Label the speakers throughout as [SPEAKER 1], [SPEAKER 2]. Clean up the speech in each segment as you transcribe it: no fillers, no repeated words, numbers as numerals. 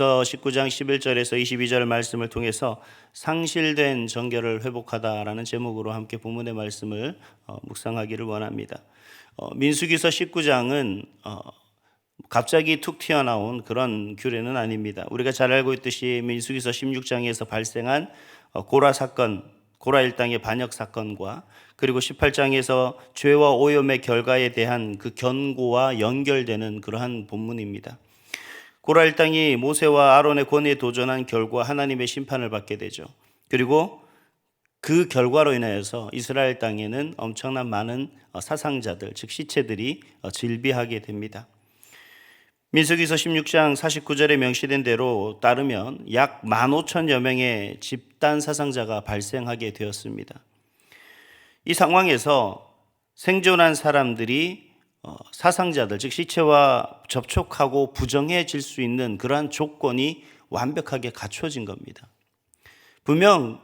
[SPEAKER 1] 19장 11절에서 22절 말씀을 통해서 상실된 정결을 회복하다라는 제목으로 함께 본문의 말씀을 묵상하기를 원합니다. 민수기서 19장은 갑자기 툭 튀어나온 그런 규례는 아닙니다. 우리가 잘 알고 있듯이 민수기서 16장에서 발생한 고라 사건, 고라 일당의 반역 사건과 그리고 18장에서 죄와 오염의 결과에 대한 그 견고와 연결되는 그러한 본문입니다. 고라 일당이 모세와 아론의 권위에 도전한 결과 하나님의 심판을 받게 되죠. 그리고 그 결과로 인하여서 이스라엘 땅에는 엄청난 많은 사상자들, 즉 시체들이 질비하게 됩니다. 민수기서 16장 49절에 명시된 대로 따르면 약 15,000여 명의 집단 사상자가 발생하게 되었습니다. 이 상황에서 생존한 사람들이 사상자들, 즉 시체와 접촉하고 부정해질 수 있는 그러한 조건이 완벽하게 갖춰진 겁니다. 분명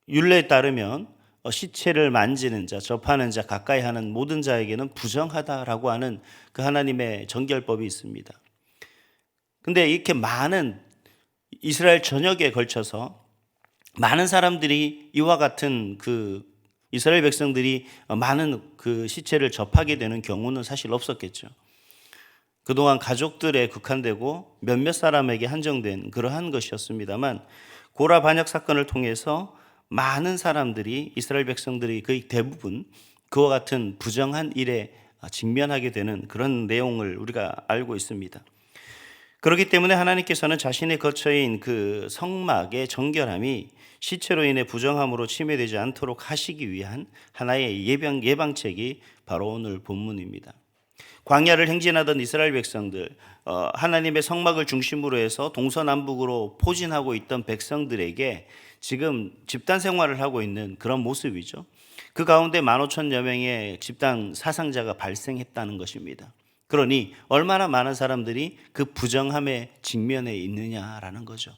[SPEAKER 1] 율례에 따르면 시체를 만지는 자, 접하는 자, 가까이 하는 모든 자에게는 부정하다라고 하는 그 하나님의 정결법이 있습니다. 근데 이렇게 많은 이스라엘 전역에 걸쳐서 많은 사람들이 이와 같은 이스라엘 백성들이 많은 그 시체를 접하게 되는 경우는 사실 없었겠죠. 그동안 가족들에 국한되고 몇몇 사람에게 한정된 그러한 것이었습니다만 고라 반역 사건을 통해서 많은 사람들이 이스라엘 백성들이 거의 대부분 그와 같은 부정한 일에 직면하게 되는 그런 내용을 우리가 알고 있습니다. 그렇기 때문에 하나님께서는 자신의 거처인 그 성막의 정결함이 시체로 인해 부정함으로 침해되지 않도록 하시기 위한 하나의 예방책이 바로 오늘 본문입니다. 광야를 행진하던 이스라엘 백성들, 하나님의 성막을 중심으로 해서 동서남북으로 포진하고 있던 백성들에게 지금 집단 생활을 하고 있는 그런 모습이죠. 그 가운데 15,000여 명의 집단 사상자가 발생했다는 것입니다. 그러니 얼마나 많은 사람들이 그 부정함에 직면해 있느냐라는 거죠.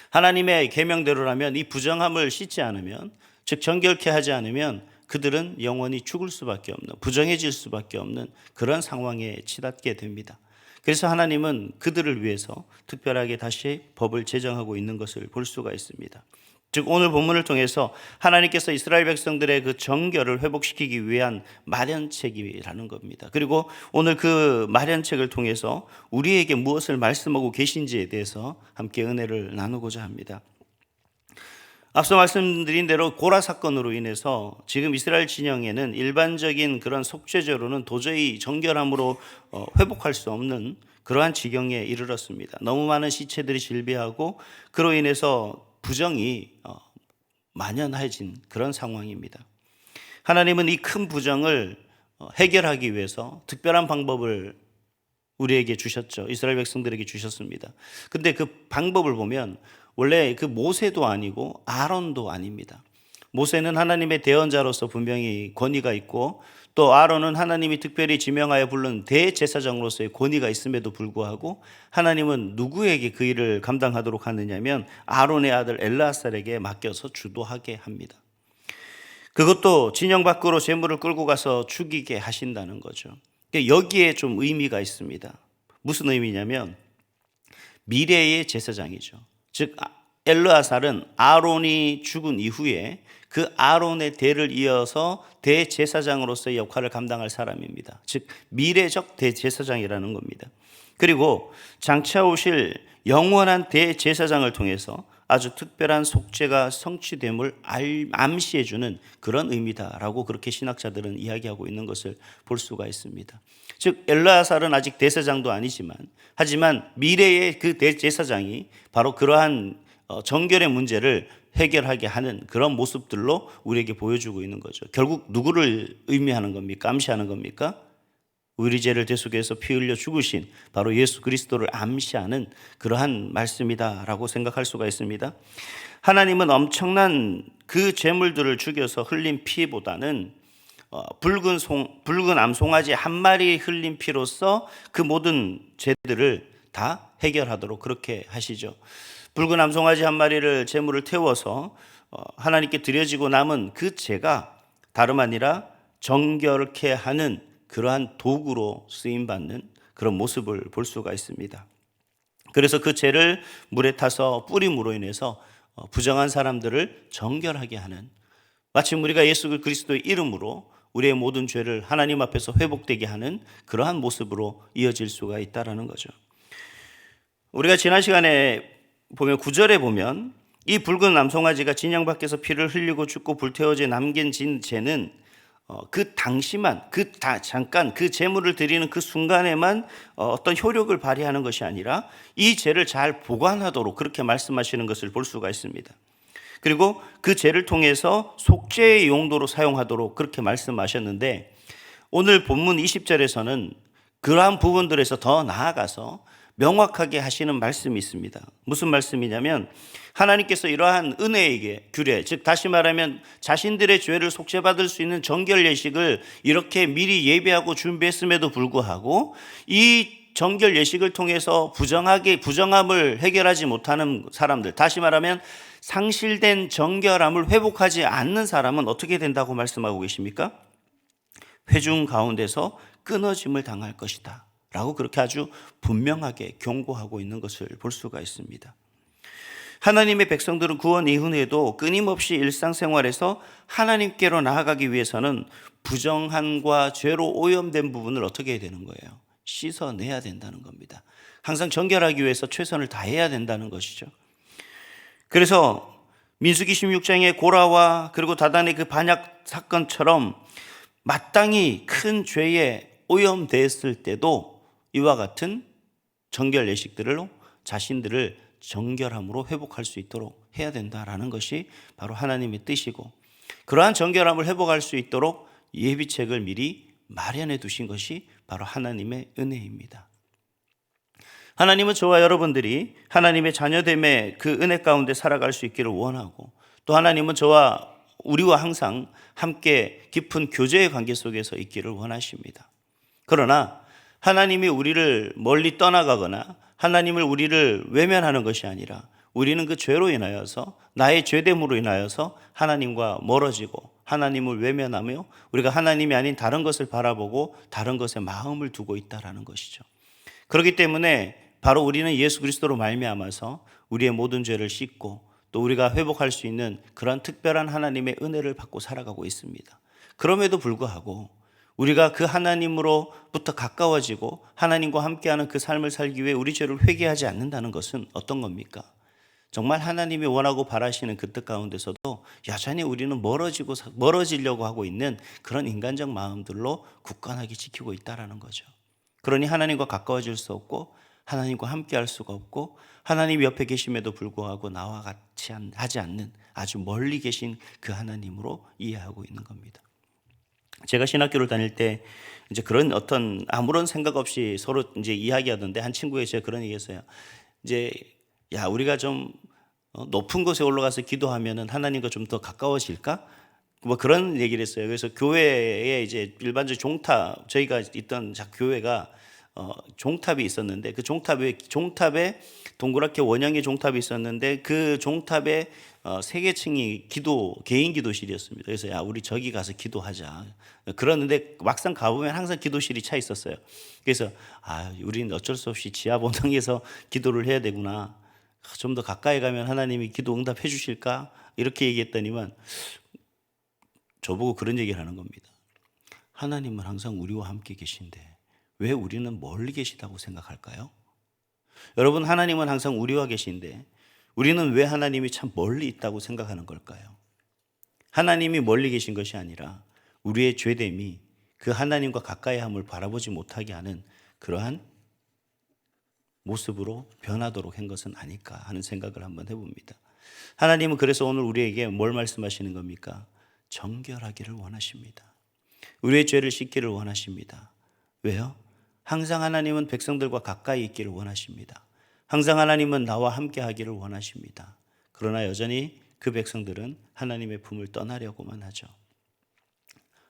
[SPEAKER 1] 하나님의 계명대로라면 이 부정함을 씻지 않으면, 즉 정결케 하지 않으면 그들은 영원히 죽을 수밖에 없는, 부정해질 수밖에 없는 그런 상황에 치닫게 됩니다. 그래서 하나님은 그들을 위해서 특별하게 다시 법을 제정하고 있는 것을 볼 수가 있습니다. 즉 오늘 본문을 통해서 하나님께서 이스라엘 백성들의 그 정결을 회복시키기 위한 마련책이라는 겁니다. 그리고 오늘 그 마련책을 통해서 우리에게 무엇을 말씀하고 계신지에 대해서 함께 은혜를 나누고자 합니다. 앞서 말씀드린 대로 고라 사건으로 인해서 지금 이스라엘 진영에는 일반적인 그런 속죄제로는 도저히 정결함으로 회복할 수 없는 그러한 지경에 이르렀습니다. 너무 많은 시체들이 질비하고 그로 인해서 부정이 만연해진 그런 상황입니다. 하나님은 이 큰 부정을 해결하기 위해서 특별한 방법을 우리에게 주셨죠. 이스라엘 백성들에게 주셨습니다. 근데 그 방법을 보면 원래 그 모세도 아니고 아론도 아닙니다. 모세는 하나님의 대언자로서 분명히 권위가 있고 또 아론은 하나님이 특별히 지명하여 부른 대제사장으로서의 권위가 있음에도 불구하고 하나님은 누구에게 그 일을 감당하도록 하느냐면 아론의 아들 엘르아살에게 맡겨서 주도하게 합니다. 그것도 진영 밖으로 제물을 끌고 가서 죽이게 하신다는 거죠. 여기에 좀 의미가 있습니다. 무슨 의미냐면 미래의 제사장이죠. 즉 엘르아살은 아론이 죽은 이후에 그 아론의 대를 이어서 대제사장으로서의 역할을 감당할 사람입니다. 즉 미래적 대제사장이라는 겁니다. 그리고 장차 오실 영원한 대제사장을 통해서 아주 특별한 속죄가 성취됨을 암시해주는 그런 의미다라고 그렇게 신학자들은 이야기하고 있는 것을 볼 수가 있습니다. 즉 엘르아살은 아직 대제사장도 아니지만 하지만 미래의 그 대제사장이 바로 그러한 정결의 문제를 해결하게 하는 그런 모습들로 우리에게 보여주고 있는 거죠. 결국 누구를 의미하는 겁니까? 암시하는 겁니까? 우리 죄를 대속해서 피 흘려 죽으신 바로 예수 그리스도를 암시하는 그러한 말씀이다라고 생각할 수가 있습니다. 하나님은 엄청난 그 죄물들을 죽여서 흘린 피보다는 붉은 암송아지 한 마리 흘린 피로써 그 모든 죄들을 다 해결하도록 그렇게 하시죠. 붉은 암송아지 한 마리를 제물을 태워서 하나님께 드려지고 남은 그 죄가 다름 아니라 정결케 하는 그러한 도구로 쓰임받는 그런 모습을 볼 수가 있습니다. 그래서 그 죄를 물에 타서 뿌림으로 인해서 부정한 사람들을 정결하게 하는, 마치 우리가 예수 그리스도의 이름으로 우리의 모든 죄를 하나님 앞에서 회복되게 하는 그러한 모습으로 이어질 수가 있다라는 거죠. 우리가 지난 시간에 보면 9절에 보면 이 붉은 남송아지가 진영 밖에서 피를 흘리고 죽고 불태워져 남긴 죄는 그 당시만, 잠깐 그 제물을 드리는 그 순간에만 어떤 효력을 발휘하는 것이 아니라 이 죄를 잘 보관하도록 그렇게 말씀하시는 것을 볼 수가 있습니다. 그리고 그 죄를 통해서 속죄의 용도로 사용하도록 그렇게 말씀하셨는데, 오늘 본문 20절에서는 그러한 부분들에서 더 나아가서 명확하게 하시는 말씀이 있습니다. 무슨 말씀이냐면, 하나님께서 이러한 은혜에게 규례, 즉 다시 말하면 자신들의 죄를 속죄받을 수 있는 정결 예식을 이렇게 미리 예배하고 준비했음에도 불구하고 이 정결 예식을 통해서 부정함을 해결하지 못하는 사람들, 다시 말하면 상실된 정결함을 회복하지 않는 사람은 어떻게 된다고 말씀하고 계십니까? 회중 가운데서 끊어짐을 당할 것이다 라고 그렇게 아주 분명하게 경고하고 있는 것을 볼 수가 있습니다. 하나님의 백성들은 구원 이후에도 끊임없이 일상생활에서 하나님께로 나아가기 위해서는 부정함과 죄로 오염된 부분을 어떻게 해야 되는 거예요? 씻어내야 된다는 겁니다. 항상 정결하기 위해서 최선을 다해야 된다는 것이죠. 그래서 민수기 16장의 고라와 그리고 다단의 그 반역 사건처럼 마땅히 큰 죄에 오염됐을 때도 이와 같은 정결 예식들로 자신들을 정결함으로 회복할 수 있도록 해야 된다라는 것이 바로 하나님의 뜻이고, 그러한 정결함을 회복할 수 있도록 예비책을 미리 마련해 두신 것이 바로 하나님의 은혜입니다. 하나님은 저와 여러분들이 하나님의 자녀됨의 그 은혜 가운데 살아갈 수 있기를 원하고, 또 하나님은 우리와 항상 함께 깊은 교제의 관계 속에서 있기를 원하십니다. 그러나 하나님이 우리를 멀리 떠나가거나 하나님을 우리를 외면하는 것이 아니라 우리는 그 죄로 인하여서, 나의 죄됨으로 인하여서 하나님과 멀어지고 하나님을 외면하며 우리가 하나님이 아닌 다른 것을 바라보고 다른 것에 마음을 두고 있다라는 것이죠. 그렇기 때문에 바로 우리는 예수 그리스도로 말미암아서 우리의 모든 죄를 씻고 또 우리가 회복할 수 있는 그런 특별한 하나님의 은혜를 받고 살아가고 있습니다. 그럼에도 불구하고 우리가 그 하나님으로부터 가까워지고 하나님과 함께하는 그 삶을 살기 위해 우리 죄를 회개하지 않는다는 것은 어떤 겁니까? 정말 하나님이 원하고 바라시는 그 뜻 가운데서도 여전히 우리는 멀어지려고 하고 있는 그런 인간적 마음들로 굳건하게 지키고 있다는 거죠. 그러니 하나님과 가까워질 수 없고 하나님과 함께할 수가 없고 하나님 옆에 계심에도 불구하고 나와 같이 하지 않는 아주 멀리 계신 그 하나님으로 이해하고 있는 겁니다. 제가 신학교를 다닐 때 이제 그런 어떤 아무런 생각 없이 서로 이제 이야기하던데, 한 친구가 제가 그런 얘기했어요. 이제 야, 우리가 좀 높은 곳에 올라가서 기도하면은 하나님과 좀 더 가까워질까? 뭐 그런 얘기를 했어요. 그래서 교회에 이제 일반적 종탑, 저희가 있던 교회가 종탑이 있었는데 그 종탑에 동그랗게 원형의 종탑이 있었는데 그 종탑에 3개층이 개인 기도실이었습니다. 그래서 야, 우리 저기 가서 기도하자. 그러는데 막상 가보면 항상 기도실이 차 있었어요. 그래서 우리는 어쩔 수 없이 지하 본당에서 기도를 해야 되구나. 좀 더 가까이 가면 하나님이 기도 응답해 주실까? 이렇게 얘기했더니만 저보고 그런 얘기를 하는 겁니다. 하나님은 항상 우리와 함께 계신데 왜 우리는 멀리 계시다고 생각할까요? 여러분, 하나님은 항상 우리와 계신데 우리는 왜 하나님이 참 멀리 있다고 생각하는 걸까요? 하나님이 멀리 계신 것이 아니라 우리의 죄됨이 그 하나님과 가까이 함을 바라보지 못하게 하는 그러한 모습으로 변하도록 한 것은 아닐까 하는 생각을 한번 해봅니다. 하나님은 그래서 오늘 우리에게 뭘 말씀하시는 겁니까? 정결하기를 원하십니다. 우리의 죄를 씻기를 원하십니다. 왜요? 항상 하나님은 백성들과 가까이 있기를 원하십니다. 항상 하나님은 나와 함께 하기를 원하십니다. 그러나 여전히 그 백성들은 하나님의 품을 떠나려고만 하죠.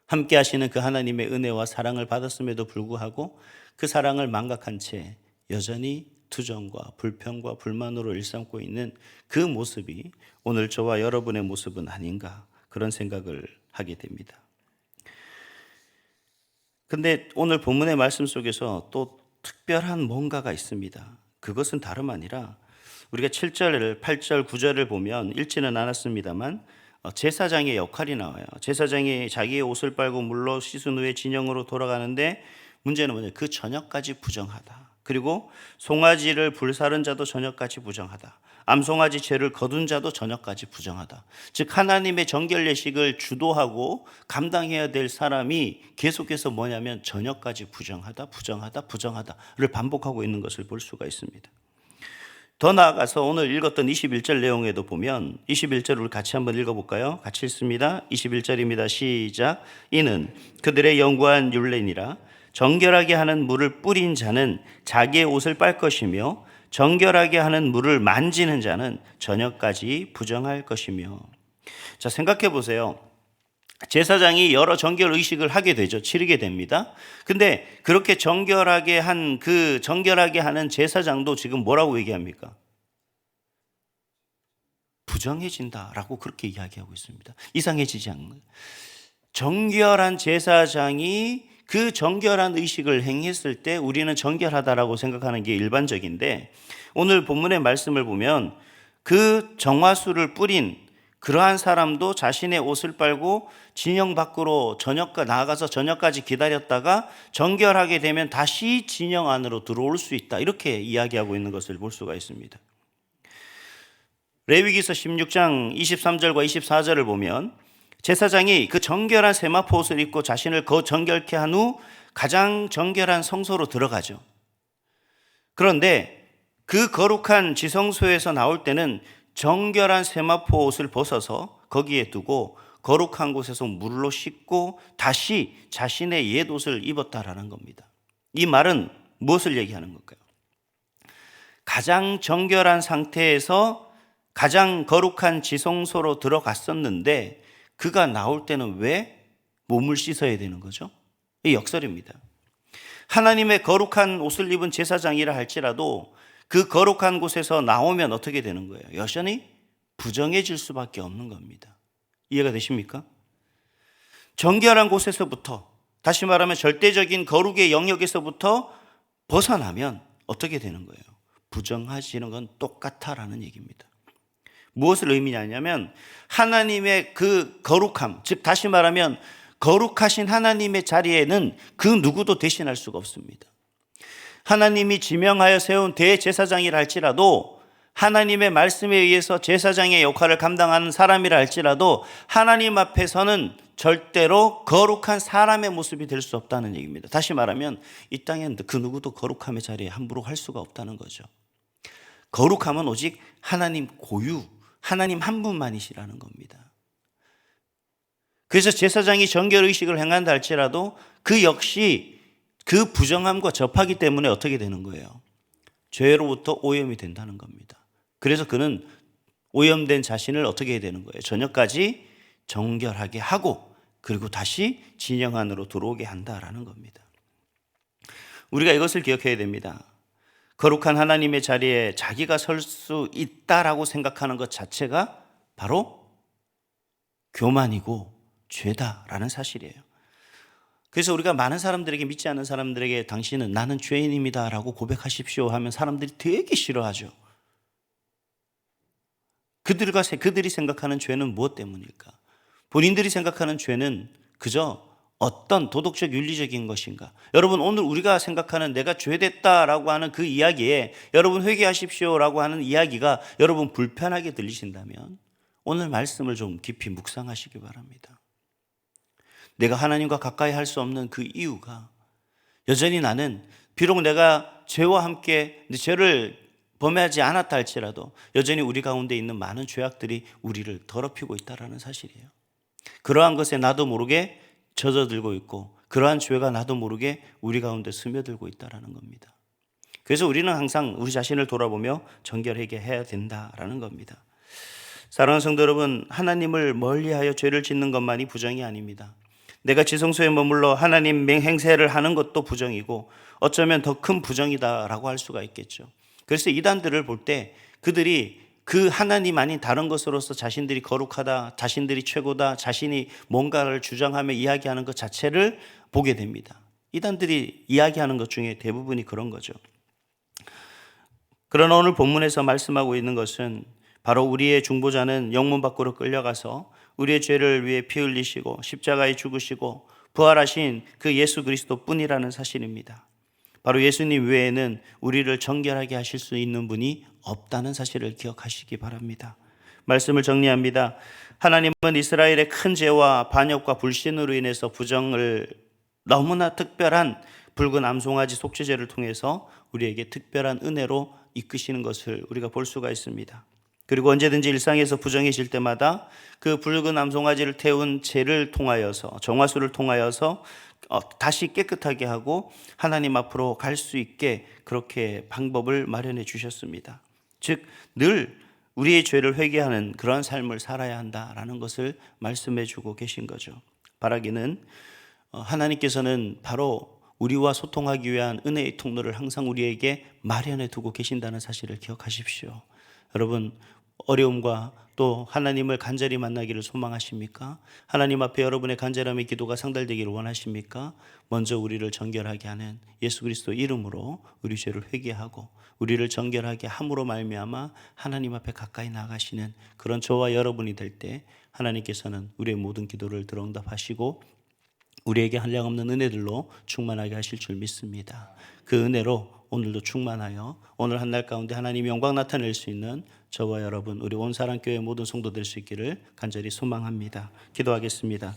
[SPEAKER 1] 함께 하시는 그 하나님의 은혜와 사랑을 받았음에도 불구하고 그 사랑을 망각한 채 여전히 투정과 불평과 불만으로 일삼고 있는 그 모습이 오늘 저와 여러분의 모습은 아닌가, 그런 생각을 하게 됩니다. 근데 오늘 본문의 말씀 속에서 또 특별한 뭔가가 있습니다. 그것은 다름 아니라 우리가 7절, 8절, 9절을 보면 읽지는 않았습니다만 제사장의 역할이 나와요. 제사장이 자기의 옷을 빨고 물로 씻은 후에 진영으로 돌아가는데 문제는 뭐냐? 그 저녁까지 부정하다. 그리고 송아지를 불사른 자도 저녁까지 부정하다. 암송아지 죄를 거둔 자도 저녁까지 부정하다. 즉 하나님의 정결 예식을 주도하고 감당해야 될 사람이 계속해서 뭐냐면 저녁까지 부정하다를 반복하고 있는 것을 볼 수가 있습니다. 더 나아가서 오늘 읽었던 21절 내용에도 보면 21절을 같이 한번 읽어볼까요? 같이 읽습니다. 21절입니다. 시작. 이는 그들의 영구한 율례니라. 정결하게 하는 물을 뿌린 자는 자기의 옷을 빨 것이며 정결하게 하는 물을 만지는 자는 저녁까지 부정할 것이며. 자, 생각해 보세요. 제사장이 여러 정결 의식을 하게 되죠. 치르게 됩니다. 근데 그렇게 정결하게 하는 제사장도 지금 뭐라고 얘기합니까? 부정해진다라고 그렇게 이야기하고 있습니다. 이상해지지 않는 거예요. 정결한 제사장이 그 정결한 의식을 행했을 때 우리는 정결하다라고 생각하는 게 일반적인데, 오늘 본문의 말씀을 보면 그 정화수를 뿌린 그러한 사람도 자신의 옷을 빨고 진영 밖으로 나아가서 저녁까지 기다렸다가 정결하게 되면 다시 진영 안으로 들어올 수 있다, 이렇게 이야기하고 있는 것을 볼 수가 있습니다. 레위기서 16장 23절과 24절을 보면 제사장이 그 정결한 세마포 옷을 입고 자신을 정결케 한 후 가장 정결한 성소로 들어가죠. 그런데 그 거룩한 지성소에서 나올 때는 정결한 세마포 옷을 벗어서 거기에 두고 거룩한 곳에서 물로 씻고 다시 자신의 옛 옷을 입었다라는 겁니다. 이 말은 무엇을 얘기하는 걸까요? 가장 정결한 상태에서 가장 거룩한 지성소로 들어갔었는데 그가 나올 때는 왜 몸을 씻어야 되는 거죠? 이 역설입니다. 하나님의 거룩한 옷을 입은 제사장이라 할지라도 그 거룩한 곳에서 나오면 어떻게 되는 거예요? 여전히 부정해질 수밖에 없는 겁니다. 이해가 되십니까? 정결한 곳에서부터, 다시 말하면 절대적인 거룩의 영역에서부터 벗어나면 어떻게 되는 거예요? 부정하시는 건 똑같아라는 얘기입니다. 무엇을 의미하냐면 하나님의 그 거룩함, 즉 다시 말하면 거룩하신 하나님의 자리에는 그 누구도 대신할 수가 없습니다. 하나님이 지명하여 세운 대제사장이라 할지라도, 하나님의 말씀에 의해서 제사장의 역할을 감당하는 사람이라 할지라도 하나님 앞에서는 절대로 거룩한 사람의 모습이 될 수 없다는 얘기입니다. 다시 말하면 이 땅엔 그 누구도 거룩함의 자리에 함부로 할 수가 없다는 거죠. 거룩함은 오직 하나님 고유, 하나님 한 분만이시라는 겁니다. 그래서 제사장이 정결의식을 행한다 할지라도 그 역시 그 부정함과 접하기 때문에 어떻게 되는 거예요? 죄로부터 오염이 된다는 겁니다. 그래서 그는 오염된 자신을 어떻게 해야 되는 거예요? 저녁까지 정결하게 하고 그리고 다시 진영 안으로 들어오게 한다라는 겁니다. 우리가 이것을 기억해야 됩니다. 거룩한 하나님의 자리에 자기가 설 수 있다라고 생각하는 것 자체가 바로 교만이고 죄다라는 사실이에요. 그래서 우리가 많은 사람들에게, 믿지 않는 사람들에게 당신은 나는 죄인입니다 라고 고백하십시오 하면 사람들이 되게 싫어하죠. 그들이 생각하는 죄는 무엇 때문일까? 본인들이 생각하는 죄는 그저 어떤 도덕적 윤리적인 것인가? 여러분, 오늘 우리가 생각하는 내가 죄됐다라고 하는 그 이야기에 여러분 회개하십시오라고 하는 이야기가 여러분 불편하게 들리신다면 오늘 말씀을 좀 깊이 묵상하시기 바랍니다. 내가 하나님과 가까이 할 수 없는 그 이유가 여전히 나는 비록 내가 죄와 함께 죄를 범하지 않았다 할지라도 여전히 우리 가운데 있는 많은 죄악들이 우리를 더럽히고 있다는 사실이에요. 그러한 것에 나도 모르게 젖어들고 있고 그러한 죄가 나도 모르게 우리 가운데 스며들고 있다는 겁니다. 그래서 우리는 항상 우리 자신을 돌아보며 정결하게 해야 된다라는 겁니다. 사랑하는 성도 여러분, 하나님을 멀리하여 죄를 짓는 것만이 부정이 아닙니다. 내가 지성소에 머물러 하나님 맹행세를 하는 것도 부정이고 어쩌면 더 큰 부정이다라고 할 수가 있겠죠. 그래서 이단들을 볼 때 그들이 그 하나님 아닌 다른 것으로서 자신들이 거룩하다, 자신들이 최고다, 자신이 뭔가를 주장하며 이야기하는 것 자체를 보게 됩니다. 이단들이 이야기하는 것 중에 대부분이 그런 거죠. 그러나 오늘 본문에서 말씀하고 있는 것은 바로 우리의 중보자는 영문 밖으로 끌려가서 우리의 죄를 위해 피 흘리시고 십자가에 죽으시고 부활하신 그 예수 그리스도 뿐이라는 사실입니다. 바로 예수님 외에는 우리를 정결하게 하실 수 있는 분이 없다는 사실을 기억하시기 바랍니다. 말씀을 정리합니다. 하나님은 이스라엘의 큰 죄와 반역과 불신으로 인해서 부정을 너무나 특별한 붉은 암송아지 속죄제를 통해서 우리에게 특별한 은혜로 이끄시는 것을 우리가 볼 수가 있습니다. 그리고 언제든지 일상에서 부정해질 때마다 그 붉은 암송아지를 태운 죄를 통하여서 정화수를 통하여서 다시 깨끗하게 하고 하나님 앞으로 갈 수 있게 그렇게 방법을 마련해 주셨습니다. 즉 늘 우리의 죄를 회개하는 그런 삶을 살아야 한다라는 것을 말씀해 주고 계신 거죠. 바라기는 하나님께서는 바로 우리와 소통하기 위한 은혜의 통로를 항상 우리에게 마련해 두고 계신다는 사실을 기억하십시오. 여러분, 어려움과 또 하나님을 간절히 만나기를 소망하십니까? 하나님 앞에 여러분의 간절함의 기도가 상달되기를 원하십니까? 먼저 우리를 정결하게 하는 예수 그리스도 이름으로 우리 죄를 회개하고 우리를 정결하게 함으로 말미암아 하나님 앞에 가까이 나가시는 그런 저와 여러분이 될 때 하나님께서는 우리의 모든 기도를 들어응답하시고 우리에게 한량없는 은혜들로 충만하게 하실 줄 믿습니다. 그 은혜로 오늘도 충만하여 오늘 한 날 가운데 하나님의 영광 나타낼 수 있는 저와 여러분 우리 온사랑교회 모든 성도 될 수 있기를 간절히 소망합니다. 기도하겠습니다.